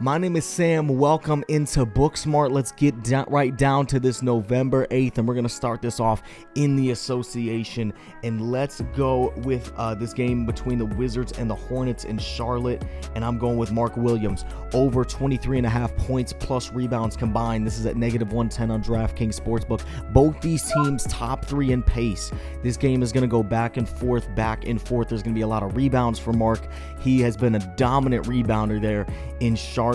My name is Sam. Welcome into BookSmart. Let's get right down to this November 8th, and we're going to start this off in the association. And let's go with this game between the Wizards and the Hornets in Charlotte. And I'm going with Mark Williams over 23.5 points plus rebounds combined. This is at -110 on DraftKings Sportsbook. Both these teams top 3 in pace. This game is going to go back and forth, back and forth. There's going to be a lot of rebounds for Mark. He has been a dominant rebounder there in Charlotte.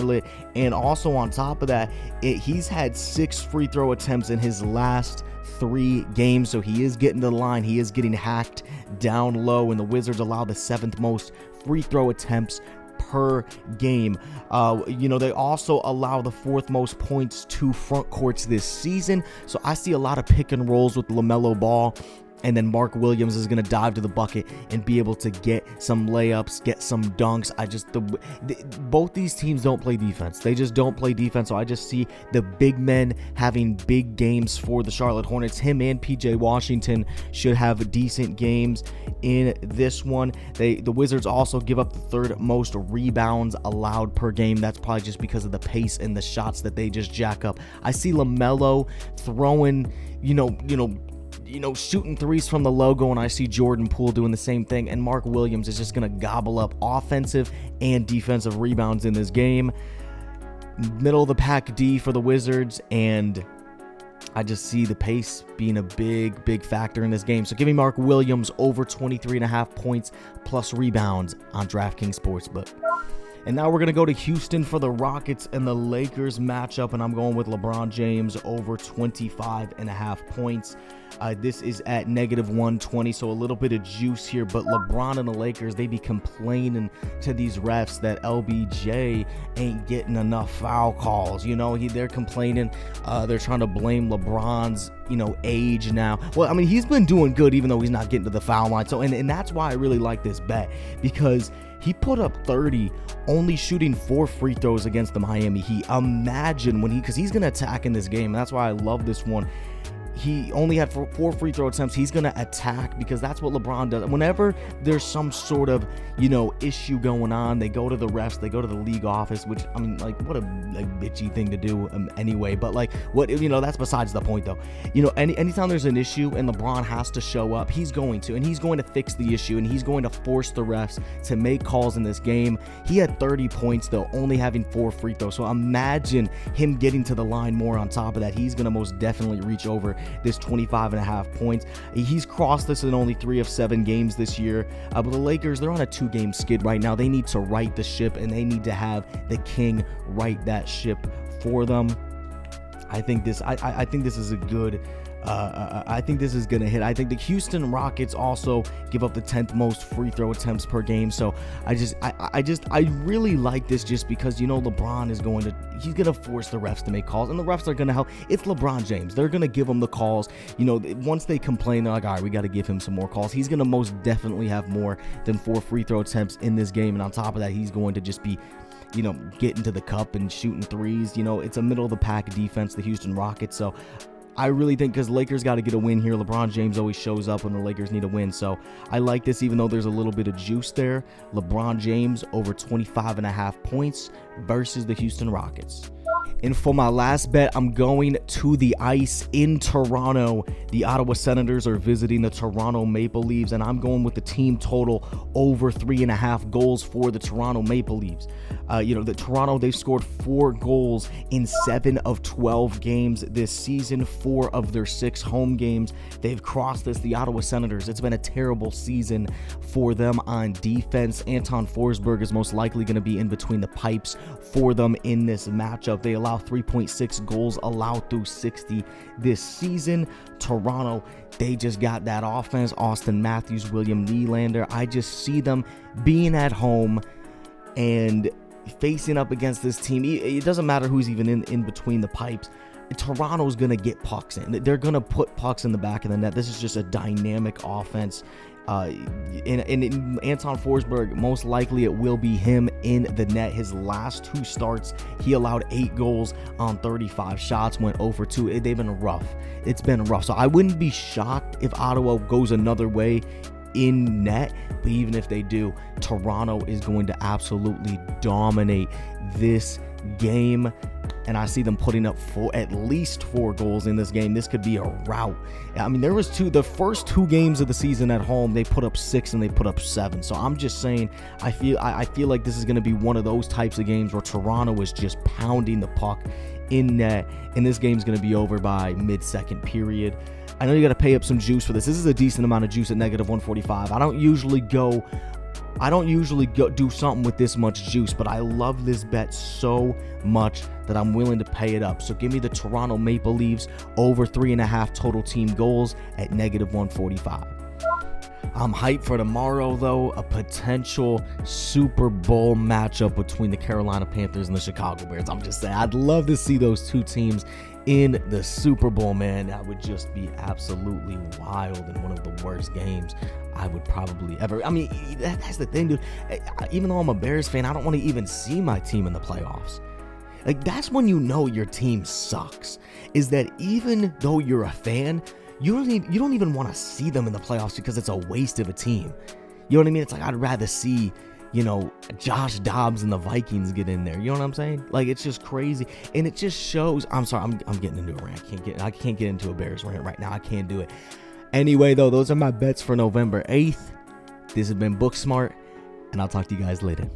And also on top of that, he's had 6 free throw attempts in his last 3 games, so he is getting to the line. He is getting hacked down low, and the Wizards allow the 7th most free throw attempts per game. They also allow the 4th most points to front courts this season, so I see a lot of pick and rolls with LaMelo Ball. And then Mark Williams is going to dive to the bucket and be able to get some layups, get some dunks. Both these teams don't play defense. They just don't play defense. So I just see the big men having big games for the Charlotte Hornets. Him and PJ Washington should have decent games in this one. The Wizards also give up the 3rd most rebounds allowed per game. That's probably just because of the pace and the shots that they just jack up. I see LaMelo throwing, shooting threes from the logo, and I see Jordan Poole doing the same thing, and Mark Williams is just going to gobble up offensive and defensive rebounds in this game. Middle of the pack D for the Wizards, and I just see the pace being a big factor in this game. So give me Mark Williams over 23.5 points plus rebounds on DraftKings Sportsbook. And now we're going to go to Houston for the Rockets and the Lakers matchup, and I'm going with LeBron James over 25.5 points. This is at -120, so a little bit of juice here, but LeBron and the Lakers, they be complaining to these refs that LBJ ain't getting enough foul calls. They're complaining. They're trying to blame LeBron's, age now. Well, I mean, he's been doing good even though he's not getting to the foul line. So, and that's why I really like this bet, because he put up 30, only shooting 4 free throws against the Miami Heat. Imagine because he's going to attack in this game. And that's why I love this one. He only had 4 free throw attempts. He's going to attack because that's what LeBron does. Whenever there's some sort of, issue going on, they go to the refs, they go to the league office, which, I mean, like, what a bitchy thing to do anyway. But, that's besides the point, though. Anytime there's an issue and LeBron has to show up, he's going to. And he's going to fix the issue, and he's going to force the refs to make calls in this game. He had 30 points, though, only having 4 free throws. So imagine him getting to the line more on top of that. He's going to most definitely reach over this 25.5 points. He's crossed this in only 3 of 7 games this year. But the Lakers, they're on a 2-game skid right now. They need to right the ship, and they need to have the king right that ship for them. I think this is a good. I think this is going to hit. I think the Houston Rockets also give up the 10th most free throw attempts per game. So I really like this just because, LeBron is he's going to force the refs to make calls, and the refs are going to help. It's LeBron James. They're going to give him the calls. Once they complain, they're like, all right, we got to give him some more calls. He's going to most definitely have more than 4 free throw attempts in this game. And on top of that, he's going to just be getting to the cup and shooting threes. It's a middle of the pack defense, the Houston Rockets. So I really think because Lakers got to get a win here. LeBron James always shows up when the Lakers need a win. So I like this even though there's a little bit of juice there. LeBron James over 25.5 points versus the Houston Rockets. And for my last bet, I'm going to the ice in Toronto. The Ottawa Senators are visiting the Toronto Maple Leafs, and I'm going with the team total over 3.5 goals for the Toronto Maple Leafs. Toronto, they've scored 4 goals in 7 of 12 games this season, 4 of their 6 home games. They've crossed the Ottawa Senators. It's been a terrible season for them on defense. Anton Forsberg is most likely going to be in between the pipes for them in this matchup. They allow 3.6 goals allowed through 60 this season. Toronto, they just got that offense. Austin Matthews, William Nylander. I just see them being at home and facing up against this team. It doesn't matter who's even in between the pipes. Toronto's going to get pucks in. They're going to put pucks in the back of the net. This is just a dynamic offense. And Anton Forsberg, most likely it will be him in the net. His last 2 starts, he allowed 8 goals on 35 shots, went 0 for 2. They've been rough. It's been rough. So I wouldn't be shocked if Ottawa goes another way in net, but even if they do, Toronto is going to absolutely dominate this game, and I see them putting up at least 4 goals in this game. This could be a rout. I mean, there was the first 2 games of the season at home, they put up 6 and they put up 7. So I'm just saying, I feel like this is going to be one of those types of games where Toronto is just pounding the puck in net, and this game's going to be over by mid-second period. I know you got to pay up some juice for this. This is a decent amount of juice at -145. I don't usually do something with this much juice, but I love this bet so much that I'm willing to pay it up. So give me the Toronto Maple Leafs over 3.5 total team goals at -145. I'm hyped for tomorrow, though, a potential Super Bowl matchup between the Carolina Panthers and the Chicago Bears. I'm just saying, I'd love to see those 2 teams in the Super Bowl, man. That would just be absolutely wild and one of the worst games I would probably ever. I mean, that's the thing, dude. Even though I'm a Bears fan, I don't want to even see my team in the playoffs. Like, that's when you know your team sucks, is that even though you're a fan, you don't even want to see them in the playoffs because it's a waste of a team. You know what I mean? It's like, I'd rather see, Josh Dobbs and the Vikings get in there. You know what I'm saying? Like, it's just crazy. And it just shows. I'm sorry, I'm getting into a rant. I can't get into a Bears rant right now. I can't do it. Anyway, though, those are my bets for November 8th. This has been BookSmart, and I'll talk to you guys later.